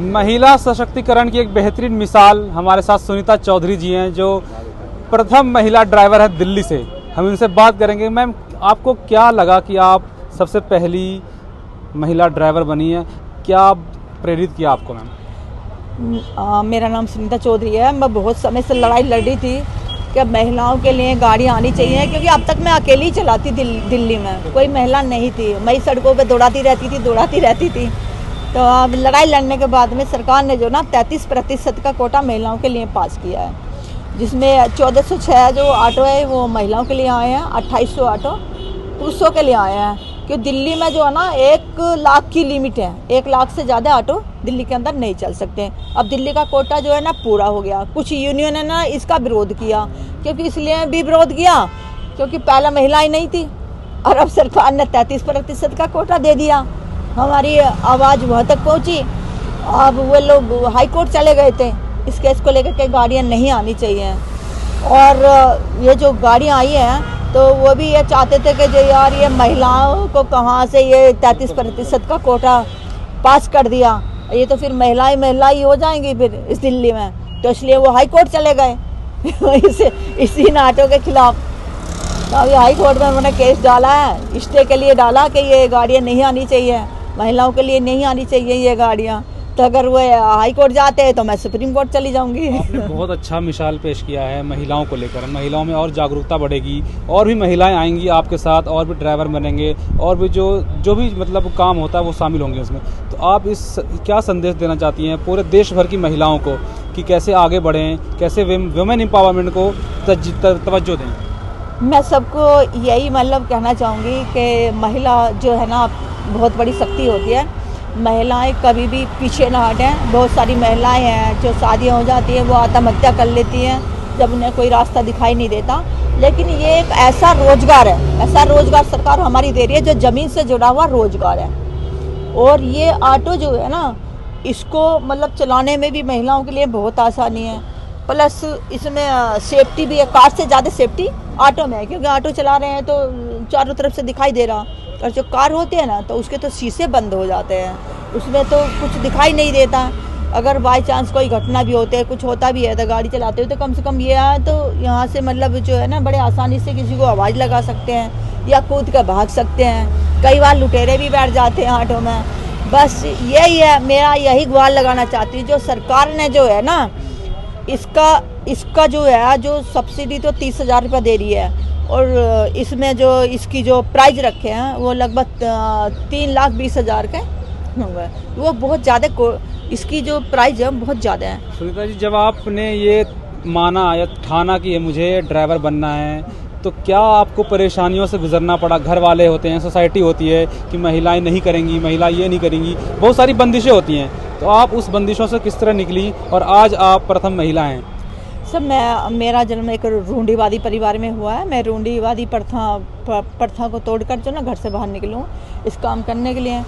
महिला सशक्तिकरण की एक बेहतरीन मिसाल हमारे साथ सुनीता चौधरी जी हैं, जो प्रथम महिला ड्राइवर है दिल्ली से। हम इनसे बात करेंगे। मैम, आपको क्या लगा कि आप सबसे पहली महिला ड्राइवर बनी है? क्या प्रेरित किया आपको मैम? मेरा नाम सुनीता चौधरी है। मैं बहुत समय से लड़ाई लड़ रही थी कि महिलाओं के लिए गाड़ी आनी चाहिए, क्योंकि अब तक मैं अकेली ही चलाती दिल्ली में, कोई महिला नहीं थी। मैं सड़कों पे दौड़ाती रहती थी। तो अब लड़ाई लड़ने के बाद में सरकार ने जो ना 33% का कोटा महिलाओं के लिए पास किया है, जिसमें 1406 जो ऑटो है वो महिलाओं के लिए आए हैं, 2800 ऑटो पुरुषों के लिए आए हैं। क्योंकि दिल्ली में जो है ना 1 लाख की लिमिट है, 1 लाख से ज़्यादा ऑटो दिल्ली के अंदर नहीं चल सकते। अब दिल्ली का कोटा जो है ना पूरा हो गया। कुछ यूनियन ने ना इसका विरोध किया, क्योंकि इसलिए भी विरोध किया क्योंकि पहला महिला ही नहीं थी, और अब सरकार ने 33% का कोटा दे दिया। हमारी आवाज़ वहाँ तक पहुँची। अब वो लोग हाई कोर्ट चले गए थे इस केस को लेकर के गाड़ियाँ नहीं आनी चाहिए। और ये जो गाड़ियाँ आई हैं तो वो भी ये चाहते थे कि जो यार ये महिलाओं को कहाँ से ये 33% का कोटा पास कर दिया, ये तो फिर महिला ही हो जाएंगी फिर इस दिल्ली में। तो इसलिए वो हाई कोर्ट चले गए इसी ऑटो के खिलाफ। तो अभी हाई कोर्ट में उन्होंने केस डाला है, स्टे के लिए डाला कि ये गाड़ियाँ नहीं आनी चाहिए, महिलाओं के लिए नहीं आनी चाहिए ये गाड़ियाँ। तो अगर वो हाई कोर्ट जाते हैं तो मैं सुप्रीम कोर्ट चली जाऊंगी। आपने बहुत अच्छा मिसाल पेश किया है महिलाओं को लेकर। महिलाओं में और जागरूकता बढ़ेगी, और भी महिलाएं आएंगी आपके साथ, और भी ड्राइवर बनेंगे, और भी जो भी मतलब काम होता है वो शामिल होंगे उसमें। तो आप क्या संदेश देना चाहती हैं पूरे देश भर की महिलाओं को कि कैसे आगे बढ़ें, कैसे वुमेन एम्पावरमेंट को तवज्जो दें? मैं सबको यही मतलब कहना चाहूँगी कि महिला जो है ना बहुत बड़ी शक्ति होती है। महिलाएं कभी भी पीछे ना हटें। बहुत सारी महिलाएं हैं जो शादियाँ हो जाती हैं वो आत्महत्या कर लेती हैं जब उन्हें कोई रास्ता दिखाई नहीं देता। लेकिन ये एक ऐसा रोजगार है, ऐसा रोजगार सरकार हमारी दे रही है जो ज़मीन से जुड़ा हुआ रोजगार है। और ये ऑटो जो है ना इसको मतलब चलाने में भी महिलाओं के लिए बहुत आसानी है। प्लस इसमें सेफ्टी भी है, कार से ज़्यादा सेफ्टी ऑटो में है, क्योंकि ऑटो चला रहे हैं तो चारों तरफ से दिखाई दे रहा। और जो कार होते हैं ना तो उसके तो शीशे बंद हो जाते हैं, उसमें तो कुछ दिखाई नहीं देता। अगर बाई चांस कोई घटना भी होती है, कुछ होता भी है तो गाड़ी चलाते हुए तो कम से कम ये है तो यहाँ से मतलब जो है ना बड़े आसानी से किसी को आवाज़ लगा सकते हैं या कूद कर भाग सकते हैं। कई बार लुटेरे भी बैठ जाते हैं ऑटो में। बस यही है, मेरा यही गुहार लगाना चाहती हूँ। जो सरकार ने जो है ना इसका जो है जो सब्सिडी तो 30,000 रुपये दे रही है, और इसमें जो इसकी जो प्राइस रखे हैं वो लगभग 3,20,000 के होंगे। वो बहुत ज़्यादा इसकी जो प्राइस है बहुत ज़्यादा है। सुनीता जी, जब आपने ये माना या ठाना कि मुझे ड्राइवर बनना है, तो क्या आपको परेशानियों से गुजरना पड़ा? घर वाले होते हैं, सोसाइटी होती है कि महिलाएं नहीं करेंगी, महिला ये नहीं करेंगी, बहुत सारी बंदिशें होती हैं। तो आप उस बंदिशों से किस तरह निकली और आज आप प्रथम महिला हैं? सर, मेरा जन्म एक रूढ़िवादी परिवार में हुआ है। मैं रूढ़िवादी प्रथा को तोड़कर जो ना घर से बाहर निकलूँ इस काम करने के लिए,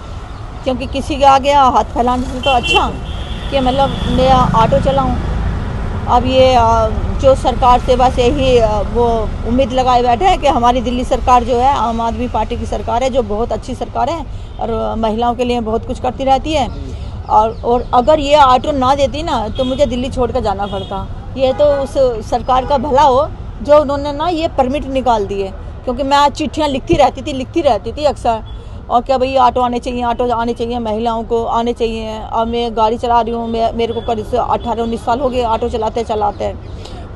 क्योंकि किसी के आगे हाथ फैलाने से तो अच्छा कि मतलब मैं ऑटो चलाऊँ। अब ये जो सरकार से बस यही वो उम्मीद लगाए बैठे हैं कि हमारी दिल्ली सरकार जो है आम आदमी पार्टी की सरकार है, जो बहुत अच्छी सरकार है और महिलाओं के लिए बहुत कुछ करती रहती है। और अगर ये ऑटो ना देती ना तो मुझे दिल्ली छोड़कर जाना पड़ता। ये तो उस सरकार का भला हो जो उन्होंने ना ये परमिट निकाल दिए, क्योंकि मैं चिट्ठियाँ लिखती रहती थी अक्सर, और क्या भाई ऑटो आने चाहिए, महिलाओं को आने चाहिए। अब मैं गाड़ी चला रही हूँ, मेरे को करीब 18-19 साल हो गए ऑटो चलाते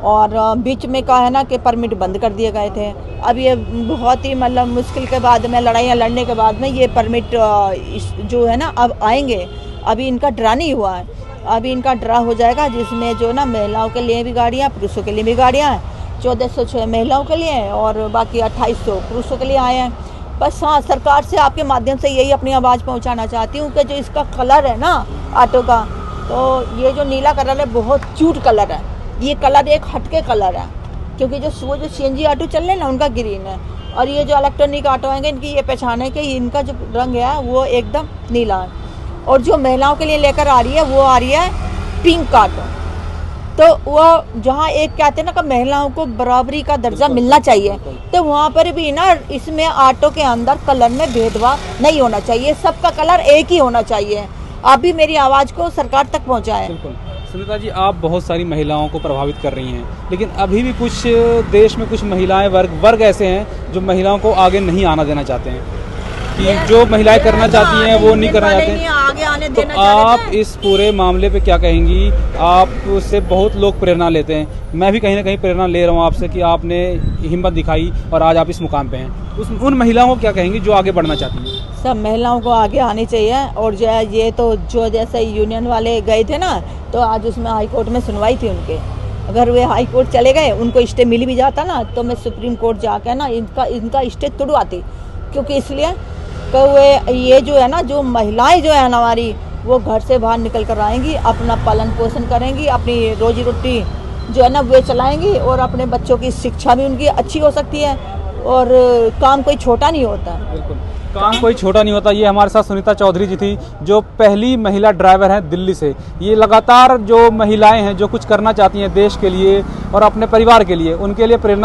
और बीच में क्या है ना कि परमिट बंद कर दिए गए थे। अब ये बहुत ही मतलब मुश्किल के बाद में, लड़ाइयाँ लड़ने के बाद में ये परमिट जो है ना अब आएंगे। अभी इनका ड्रा नहीं हुआ है, अभी इनका ड्रा हो जाएगा, जिसमें जो ना महिलाओं के लिए भी गाड़ियाँ, पुरुषों के लिए भी गाड़ियाँ हैं। 1406 महिलाओं के लिए और बाकी 2800 पुरुषों के लिए आए हैं। बस हाँ, सरकार से आपके माध्यम से यही अपनी आवाज़ पहुंचाना चाहती हूँ कि जो इसका कलर है ना ऑटो का, तो ये जो नीला कलर है बहुत क्यूट कलर है। ये कलर एक हटके कलर है, क्योंकि जो CNG ऑटो चल रहे हैं ना उनका ग्रीन है, और ये जो इलेक्ट्रॉनिक ऑटो आएंगे इनकी ये पहचान है कि इनका जो रंग है वो एकदम नीला है। और जो महिलाओं के लिए लेकर आ रही है वो आ रही है पिंक ऑटो। तो वो जहाँ एक कहते हैं ना कि महिलाओं को बराबरी का दर्जा मिलना चाहिए, तो वहाँ पर भी ना इसमें ऑटो के अंदर कलर में भेदभाव नहीं होना चाहिए, सबका कलर एक ही होना चाहिए। आप भी मेरी आवाज़ को सरकार तक पहुँचाएं। बिल्कुल। सुनीता जी, आप बहुत सारी महिलाओं को प्रभावित कर रही हैं, लेकिन अभी भी कुछ देश में कुछ महिलाएं वर्ग ऐसे हैं जो महिलाओं को आगे नहीं आना देना चाहते हैं, कि जो महिलाएं करना चाहती हैं वो नहीं करना चाहते हैं। आगे आने तो देना आप चाहते हैं। इस पूरे मामले पे क्या कहेंगी? आप उससे बहुत लोग प्रेरणा लेते हैं, मैं भी कहीं ना कहीं प्रेरणा ले रहा हूँ आपसे कि आपने हिम्मत दिखाई और आज आप इस मुकाम पे हैं। उन महिलाओं को क्या कहेंगी जो आगे बढ़ना चाहती हैं? सब महिलाओं को आगे आनी चाहिए। और जो है ये तो जो जैसे यूनियन वाले गए थे ना, तो आज उसमें हाई कोर्ट में सुनवाई थी उनके। अगर वे हाई कोर्ट चले गए, उनको स्टे मिल भी जाता ना, तो मैं सुप्रीम कोर्ट जाकर ना इनका स्टे तुड़वाती। क्योंकि इसलिए कि वे ये जो है ना, जो महिलाएं जो है ना हमारी, वो घर से बाहर निकल कर आएंगी, अपना पालन पोषण करेंगी, अपनी रोजी रोटी जो है ना वे चलाएंगी, और अपने बच्चों की शिक्षा भी उनकी अच्छी हो सकती है। और काम कोई छोटा नहीं होता। बिल्कुल, काम कोई छोटा नहीं होता। ये हमारे साथ सुनीता चौधरी जी थी, जो पहली महिला ड्राइवर हैं दिल्ली से। ये लगातार जो महिलाएं हैं जो कुछ करना चाहती हैं देश के लिए और अपने परिवार के लिए, उनके लिए प्रेरणा